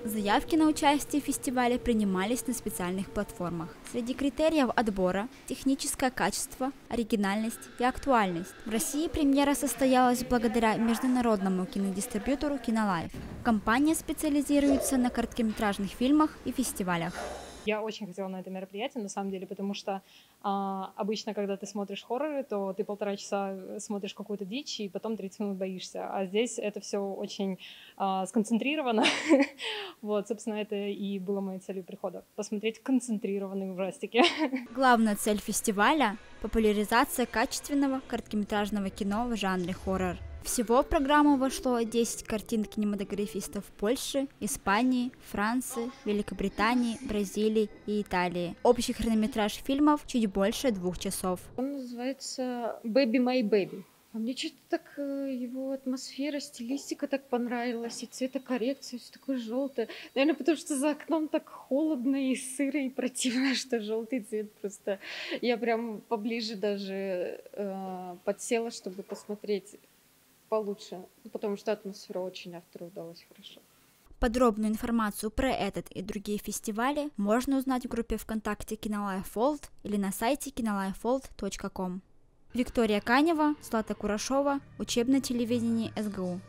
Заявки на участие в фестивале принимались на специальных платформах. Среди критериев отбора – техническое качество, оригинальность и актуальность. В России премьера состоялась благодаря международному кинодистрибьютору Кинолайф. Компания специализируется на короткометражных фильмах и фестивалях. Я очень хотела на это мероприятие, на самом деле, потому что обычно, когда ты смотришь хорроры, то ты 1,5 часа смотришь какую-то дичь, и потом 30 минут боишься. А здесь это все очень сконцентрировано. Вот, собственно, это и было моей целью прихода – посмотреть концентрированные ужастики. Главная цель фестиваля – популяризация качественного короткометражного кино в жанре хоррор. Всего в программу вошло 10 картин кинематографистов Польши, Испании, Франции, Великобритании, Бразилии и Италии. Общий хронометраж фильмов чуть больше 2 часов. Он называется «Baby My Baby». А мне что-то так его атмосфера, стилистика так понравилась, и цветокоррекция, все такое желтое. Наверное, потому что за окном так холодно и сыро и противно, что желтый цвет просто... Я прям поближе даже подсела, чтобы посмотреть получше, потому что атмосфера очень автору удалась хорошо. Подробную информацию про этот и другие фестивали можно узнать в группе ВКонтакте Кинолайф World или на сайте kinolifeworld.com. Виктория Канева, Злата Курашова, учебное телевидение СГУ.